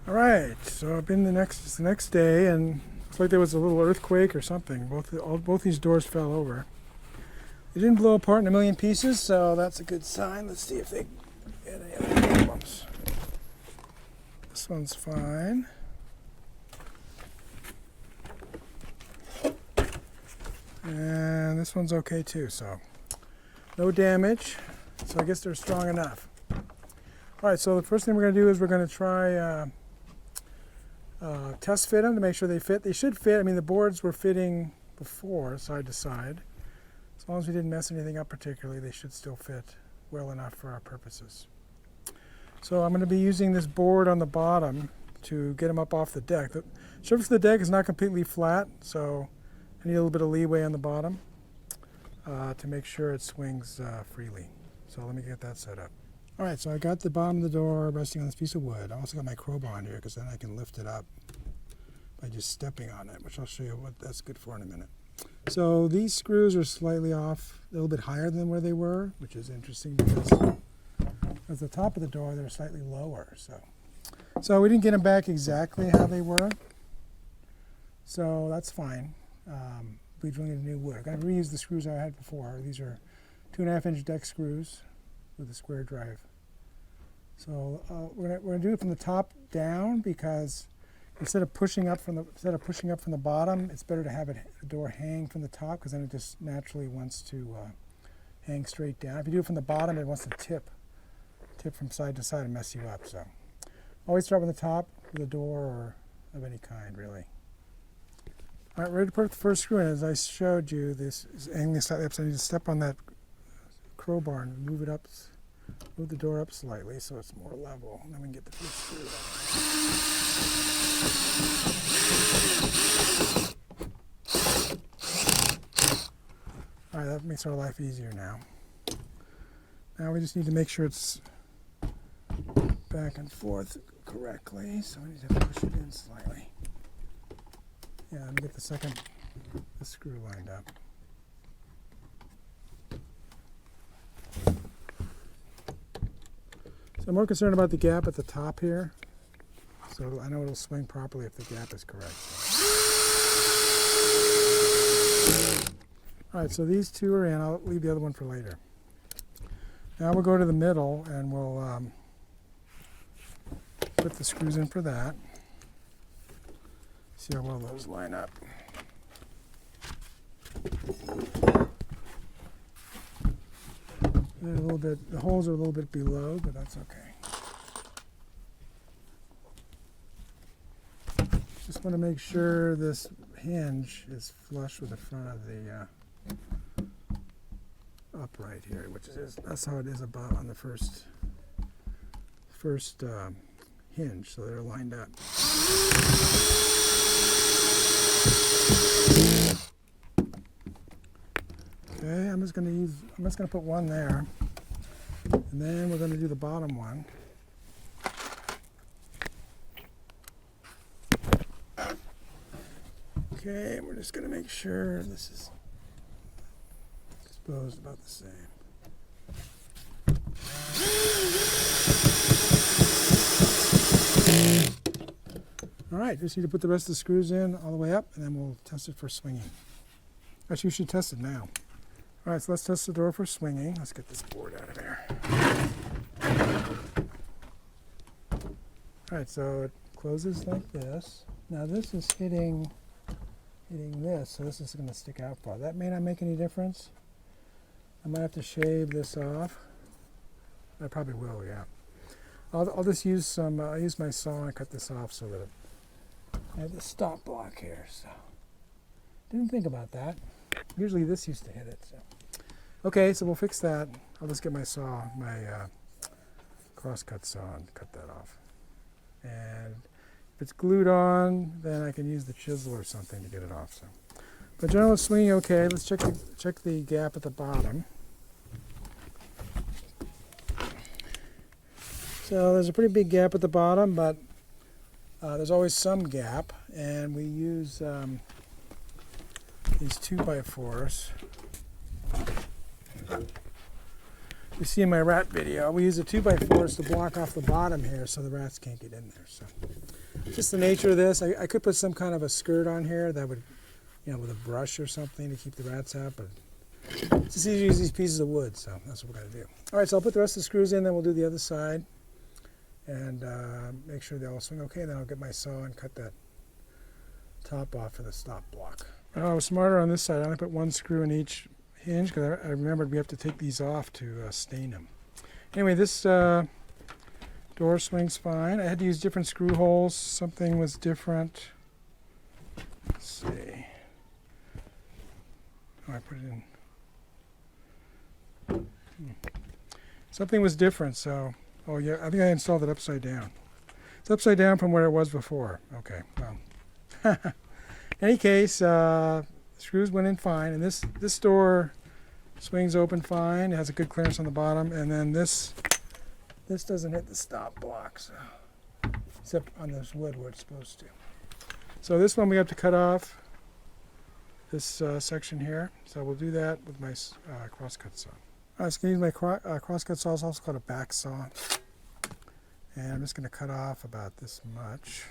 All right, so I've been it's the next day, and it's like there was a little earthquake or something. Both these doors fell over. They didn't blow apart in a million pieces, so that's a good sign. Let's see if they get any other problems. This one's fine. And this one's okay too, so no damage. So I guess they're strong enough. All right, so the first thing we're going to do is we're going to try test fit them to make sure they fit. They should fit. I mean, the boards were fitting before, side to side. As long as we didn't mess anything up particularly, they should still fit well enough for our purposes. So I'm going to be using this board on the bottom to get them up off the deck. The surface of the deck is not completely flat, so I need a little bit of leeway on the bottom to make sure it swings freely. So let me get that set up. All right, so I got the bottom of the door resting on this piece of wood. I also got my crowbar on here because then I can lift it up by just stepping on it, which I'll show you what that's good for in a minute. So these screws are slightly off, a little bit higher than where they were, which is interesting because at the top of the door they're slightly lower. So we didn't get them back exactly how they were, so that's fine. We need a new wood. I'm going to reuse the screws I had before. These are 2.5-inch deck screws with a square drive. So we're going to do it from the top down because instead of pushing up from the bottom, it's better to have the door hang from the top because then it just naturally wants to hang straight down. If you do it from the bottom, it wants to tip from side to side and mess you up. So always start with the top with a door or of any kind, really. All right, ready to put the first screw in. As I showed you, this is angling slightly up, so I need to step on that crowbar and move it up, move the door up slightly so it's more level, and then we can get the first screw on. All right, that makes our life easier now. Now we just need to make sure it's back and forth correctly, so we need to push it in slightly. Yeah, let me get the screw lined up. So I'm more concerned about the gap at the top here. So I know it'll swing properly if the gap is correct. All right, so these two are in. I'll leave the other one for later. Now we'll go to the middle and we'll put the screws in for that. See how well those line up. They're a little bit, the holes are a little bit below, but that's okay. Just want to make sure this hinge is flush with the front of the upright here, which is that's how it is above on the first hinge, so they're lined up. Okay, I'm just going to put one there, and then we're going to do the bottom one. Okay, we're just going to make sure this is disposed about the same. All right, just need to put the rest of the screws in all the way up, and then we'll test it for swinging. Actually, we should test it now. All right, so let's test the door for swinging. Let's get this board out of there. All right, so it closes like this. Now this is hitting this, so this is going to stick out far. That may not make any difference. I might have to shave this off. I probably will, yeah. I'll just use I'll use my saw and cut this off so that I have the stop block here. So didn't think about that. Usually this used to hit it. So. Okay, so we'll fix that. I'll just get my saw, my crosscut saw, and cut that off. And if it's glued on, then I can use the chisel or something to get it off. So, but generally it's swinging okay. Let's check the gap at the bottom. So there's a pretty big gap at the bottom, but there's always some gap, and we use these 2x4s. You see in my rat video, we use the 2x4s to block off the bottom here so the rats can't get in there. So just the nature of this. I could put some kind of a skirt on here that would, with a brush or something to keep the rats out, but it's just easy to use these pieces of wood, so that's what we're going to do. All right, so I'll put the rest of the screws in, then we'll do the other side and make sure they all swing okay. Then I'll get my saw and cut that top off for the stop block. I was smarter on this side. I only put one screw in each hinge because I remembered we have to take these off to stain them. Anyway, this door swings fine. I had to use different screw holes. Something was different. Let's see. Oh, I put it in. Something was different, so, oh yeah, I think I installed it upside down. It's upside down from where it was before. Okay, well. In any case, screws went in fine, and this door swings open fine. It has a good clearance on the bottom, and then this doesn't hit the stop block, so, except on this wood where it's supposed to. So this one we have to cut off, this section here. So we'll do that with my crosscut saw. I was going to use my crosscut saw. It's also called a back saw. And I'm just going to cut off about this much.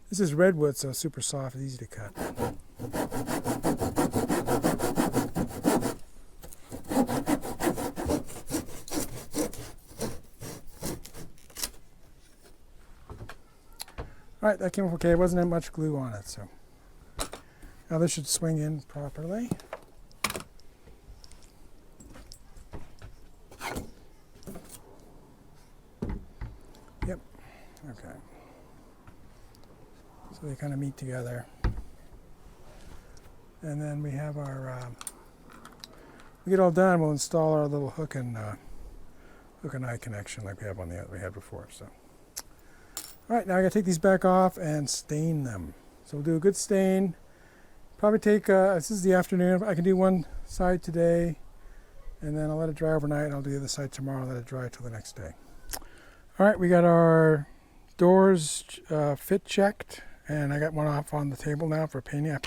This is Redwood, so it's super soft, it's easy to cut. Alright, that came up okay. There wasn't that much glue on it, so now this should swing in properly. Yep, okay. So they kind of meet together. And then we have our, we get all done, we'll install our little hook and eye connection like we have on the we had before. So, all right, now I got to take these back off and stain them. So we'll do a good stain. Probably take, this is the afternoon. I can do one side today, and then I'll let it dry overnight, and I'll do the other side tomorrow, let it dry till the next day. All right, we got our doors fit checked, and I got one off on the table now for painting. I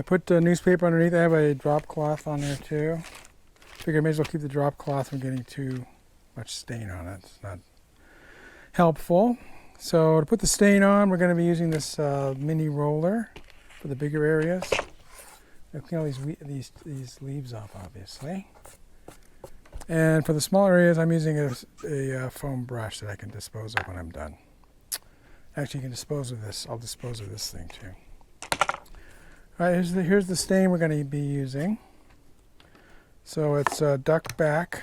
put newspaper underneath. I have a drop cloth on there too. Figure I may as well keep the drop cloth from getting too much stain on it. It's not helpful. So to put the stain on, we're going to be using this mini roller for the bigger areas. I clean all these leaves off, obviously. And for the smaller areas, I'm using a foam brush that I can dispose of when I'm done. Actually, you can dispose of this. I'll dispose of this thing too. All right, here's the stain we're going to be using. So it's duck back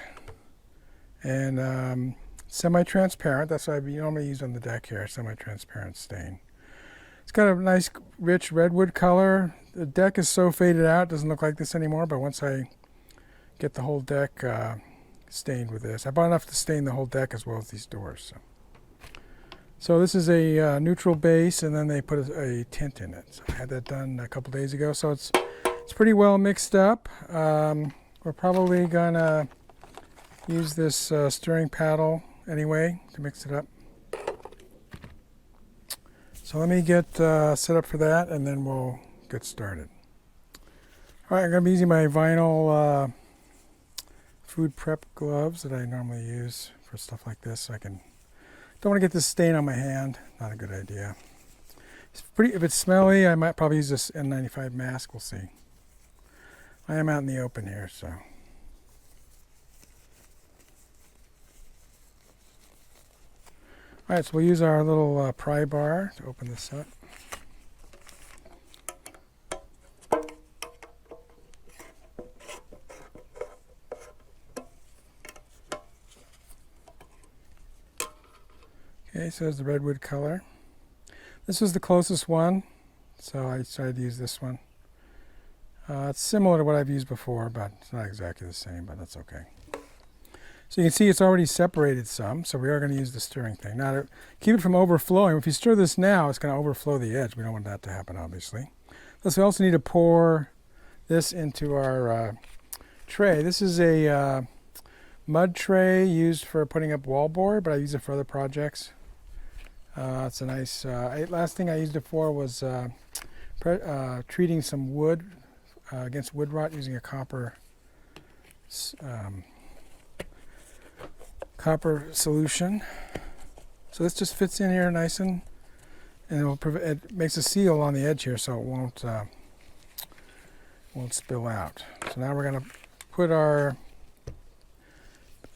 and semi-transparent. That's what I normally use on the deck here, semi-transparent stain. It's got a nice, rich redwood color. The deck is so faded out, it doesn't look like this anymore, but once I get the whole deck stained with this, I bought enough to stain the whole deck as well as these doors. So this is a neutral base, and then they put a tint in it. So I had that done a couple days ago, so it's pretty well mixed up. We're probably gonna use this stirring paddle anyway to mix it up. So let me get set up for that, and then we'll get started. All right, I'm going to be using my vinyl food prep gloves that I normally use for stuff like this. So don't want to get this stain on my hand. Not a good idea. If it's smelly, I might probably use this N95 mask. We'll see. I am out in the open here, so. All right, so we'll use our little pry bar to open this up. Okay, so there's the redwood color. This was the closest one, so I decided to use this one. It's similar to what I've used before, but it's not exactly the same, but that's okay. So you can see it's already separated some, so we are going to use the stirring thing. Now to keep it from overflowing, if you stir this now, it's going to overflow the edge. We don't want that to happen, obviously. Plus we also need to pour this into our tray. This is a mud tray used for putting up wallboard, but I use it for other projects. It's a nice, last thing I used it for was treating some wood against wood rot using a copper solution. So this just fits in here nice and it makes a seal on the edge here so it won't spill out. So now we're going to put our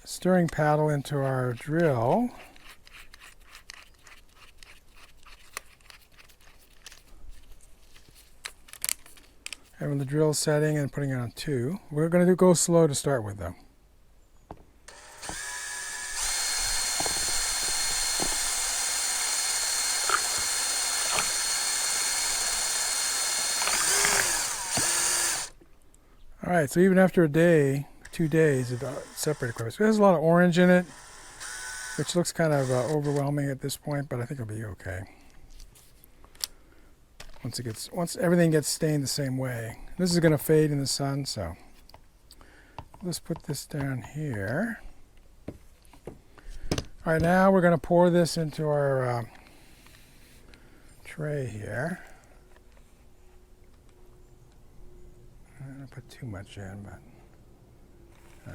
stirring paddle into our drill. Having the drill setting and putting it on 2. We're going to go slow to start with though. All right, so even after a day, 2 days, it separated quite a bit. So it has a lot of orange in it, which looks kind of overwhelming at this point, but I think it'll be okay. Once everything gets stained the same way. This is going to fade in the sun, so let's put this down here. All right, now we're going to pour this into our tray here. I don't put too much in, but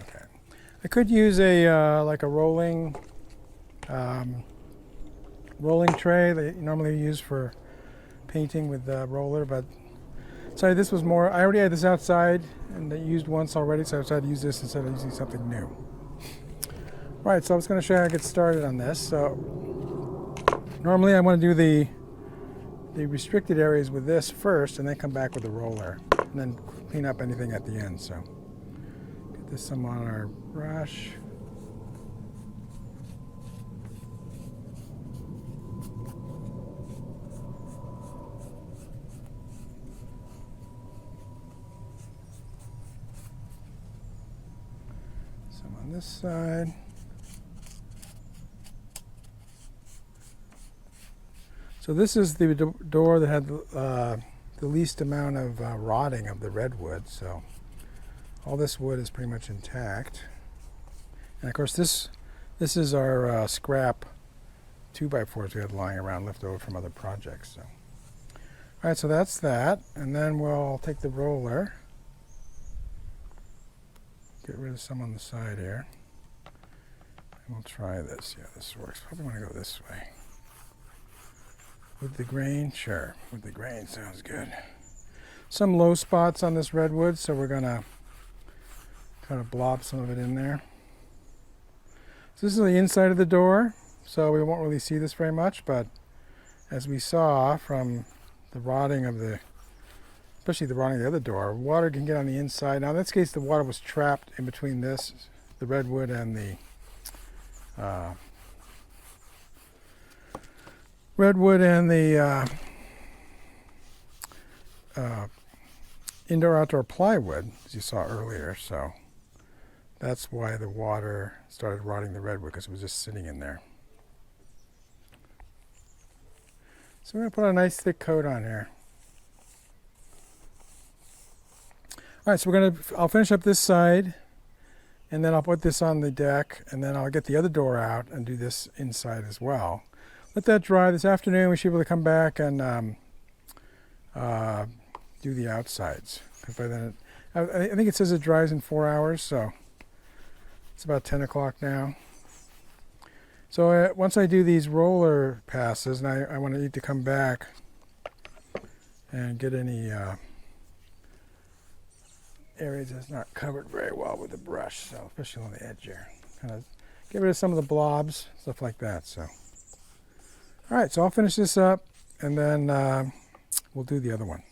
okay. I could use a like a rolling tray that you normally use for painting with the roller, but sorry, this was more. I already had this outside and I used once already, so I decided to use this instead of using something new. All right, so I was going to show you how to get started on this. So normally I want to do the restricted areas with this first, and then come back with the roller, and then clean up anything at the end. So get this some on our brush. Some on this side. So this is the door that had the least amount of rotting of the redwood. So all this wood is pretty much intact. And of course this is our scrap 2x4s we had lying around left over from other projects. So. All right, so that's that. And then we'll take the roller, get rid of some on the side here. And we'll try this. Yeah, this works. Probably want to go this way. With the grain, sure. With the grain sounds good. Some low spots on this redwood, so we're gonna kind of blob some of it in there. So this is the inside of the door, so we won't really see this very much, but as we saw from the rotting of especially the rotting of the other door, water can get on the inside. Now in this case, the water was trapped in between the redwood and the indoor-outdoor plywood, as you saw earlier. So that's why the water started rotting the redwood, because it was just sitting in there. So we're going to put a nice thick coat on here. All right, so I'll finish up this side, and then I'll put this on the deck, and then I'll get the other door out and do this inside as well. Let that dry. This afternoon we should be able to come back and do the outsides. Because by then, I think it says it dries in 4 hours, so it's about 10 o'clock now. So once I do these roller passes, and I want to come back and get any areas that's not covered very well with the brush, so especially on the edge here. Kind of get rid of some of the blobs, stuff like that. So. All right, so I'll finish this up, and then we'll do the other one.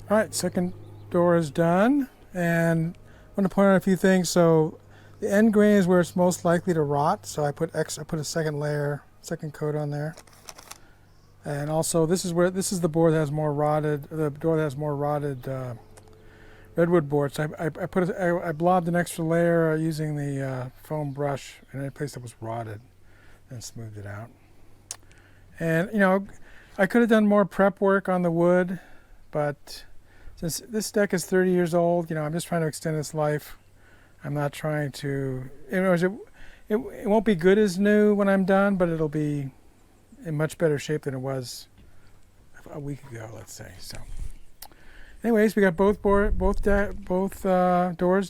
All right, second door is done, and I want to point out a few things. So the end grain is where it's most likely to rot. So I put a second coat on there. And also this is the board that has more rotted, the door that has more rotted redwood board. So I blobbed an extra layer using the foam brush in any place that was rotted and smoothed it out. And you know, I could have done more prep work on the wood, but since this deck is 30 years old, you know, I'm just trying to extend its life I'm not trying to, it won't be good as new when I'm done, but it'll be in much better shape than it was a week ago, let's say. So anyways, we got both doors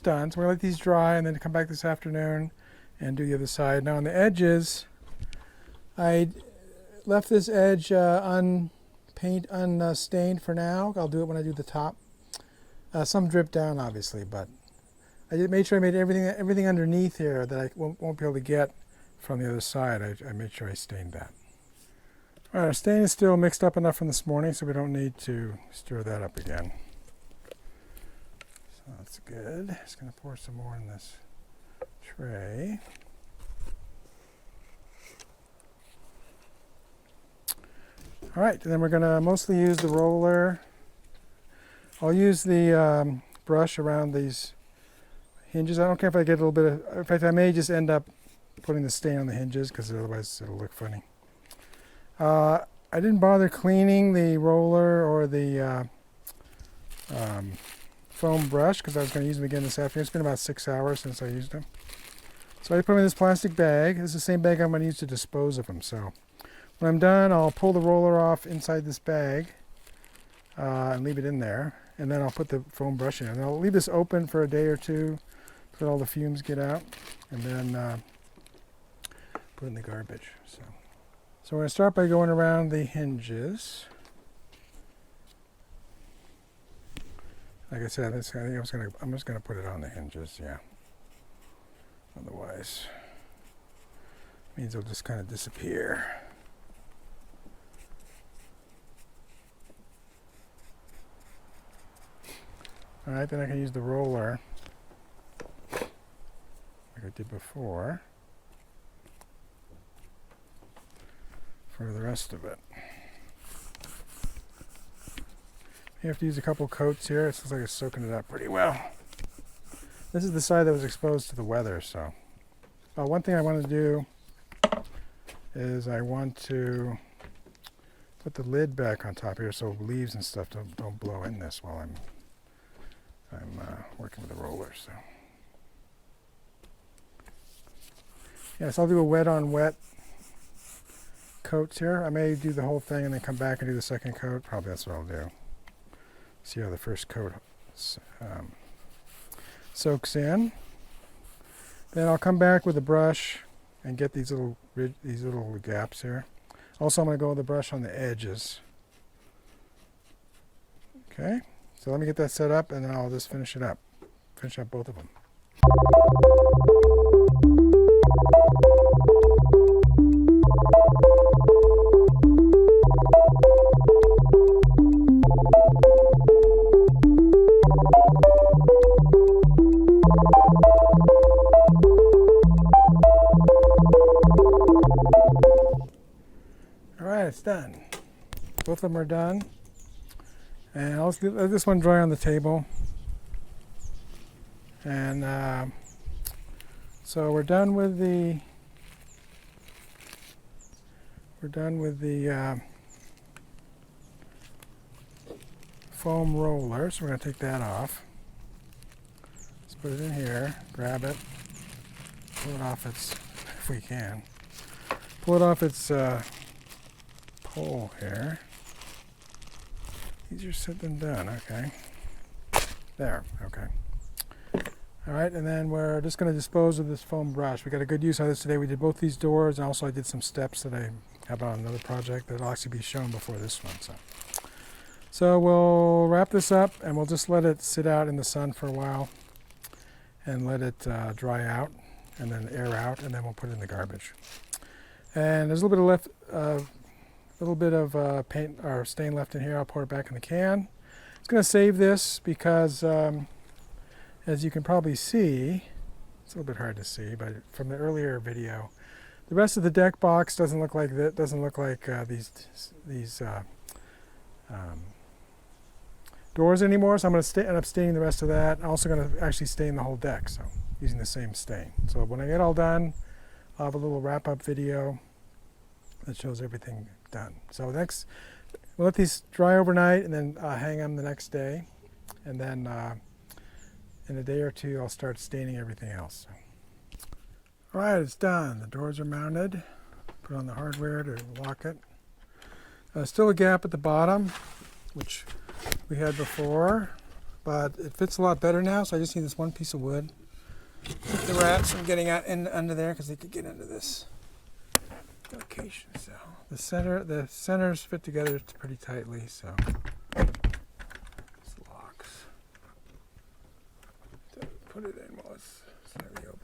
done. So we're gonna let these dry and then come back this afternoon and do the other side. Now on the edges, I left this edge unstained for now. I'll do it when I do the top. Some drip down obviously, but I made sure I made everything underneath here that I won't be able to get from the other side. I made sure I stained that. All right, our stain is still mixed up enough from this morning, so we don't need to stir that up again. So that's good. Just going to pour some more in this tray. All right, and then we're going to mostly use the roller. I'll use the brush around these hinges. I don't care if I get a little bit of, in fact, I may just end up putting the stain on the hinges because otherwise it'll look funny. I didn't bother cleaning the roller or the foam brush because I was going to use them again this afternoon. It's been about 6 hours since I used them. So I put them in this plastic bag. This is the same bag I'm going to use to dispose of them. So when I'm done, I'll pull the roller off inside this bag and leave it in there. And then I'll put the foam brush in. And I'll leave this open for a day or two so all the fumes get out. And then put it in the garbage. So we're going to start by going around the hinges. Like I said, I'm just going to put it on the hinges, yeah. Otherwise, it means it'll just kind of disappear. All right, then I can use the roller like I did before for the rest of it. You have to use a couple coats here. It looks like it's soaking it up pretty well. This is the side that was exposed to the weather, so. One thing I want to do is I want to put the lid back on top here so leaves and stuff don't blow in this while I'm working with the roller. So. Yeah, so I'll do a wet on wet coats here. I may do the whole thing and then come back and do the second coat. Probably that's what I'll do. See how the first coat soaks in. Then I'll come back with a brush and get these little gaps here. Also, I'm going to go with the brush on the edges. Okay, so let me get that set up and then I'll just finish it up. Finish up both of them. It's done. Both of them are done. And I'll let this one dry on the table. And so we're done with the foam roller. So we're going to take that off. Let's put it in here. Grab it. Pull it off its, if we can. Pull it off its hole here. Easier said than done. Okay. There. Okay. All right, and then we're just going to dispose of this foam brush. We got a good use out of this today. We did both these doors, and also I did some steps that I have on another project that will actually be shown before this one. So we'll wrap this up, and we'll just let it sit out in the sun for a while, and let it dry out, and then air out, and then we'll put it in the garbage. And there's a little bit of paint or stain left in here. I'll pour it back in the can. It's going to save this because, as you can probably see, it's a little bit hard to see, but from the earlier video, the rest of the deck box doesn't look like that. Doesn't look like these doors anymore. So I'm going to end up staining the rest of that. I'm also going to actually stain the whole deck, so using the same stain. So when I get all done, I'll have a little wrap-up video that shows everything done. So next, we'll let these dry overnight and then hang them the next day. And then in a day or two I'll start staining everything else. Alright, it's done. The doors are mounted. Put on the hardware to lock it. Still a gap at the bottom, which we had before, but it fits a lot better now, so I just need this one piece of wood. Keep the rats from getting out under there because they could get into this location. So the centers fit together pretty tightly, so this locks. So put it in while it's slightly open.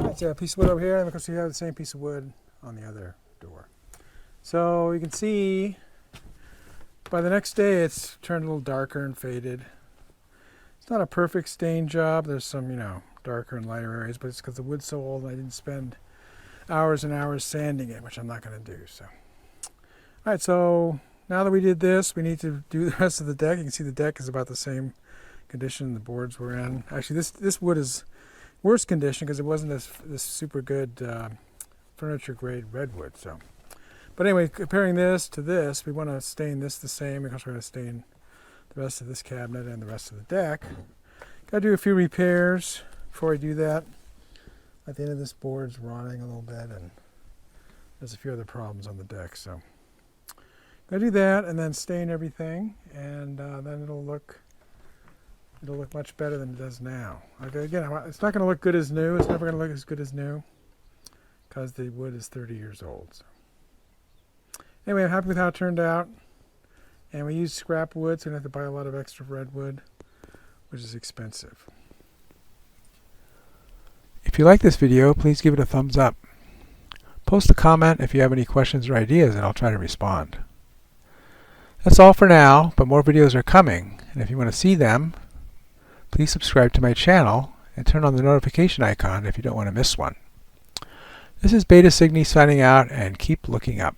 Right, so a piece of wood over here, and of course we have the same piece of wood on the other door. So you can see by the next day it's turned a little darker and faded. It's not a perfect stain job. There's some, darker and lighter areas, but it's because the wood's so old and I didn't spend hours and hours sanding it, which I'm not going to do. So, all right, so now that we did this, we need to do the rest of the deck. You can see the deck is about the same condition the boards were in. Actually, this wood is worse condition because it wasn't this super good furniture grade redwood. So, but anyway, comparing this to this, we want to stain this the same because we're going to stain the rest of this cabinet and the rest of the deck. Got to do a few repairs before I do that. At the end of this board's rotting a little bit, and there's a few other problems on the deck. So got to do that and then stain everything, and then it'll look much better than it does now. Okay, again, it's not going to look good as new. It's never going to look as good as new because the wood is 30 years old. So. Anyway, I'm happy with how it turned out. And we used scrap wood, so we don't have to buy a lot of extra redwood, which is expensive. If you like this video, please give it a thumbs up. Post a comment if you have any questions or ideas, and I'll try to respond. That's all for now, but more videos are coming, and if you want to see them, please subscribe to my channel and turn on the notification icon if you don't want to miss one. This is Beta Cygni signing out, and keep looking up.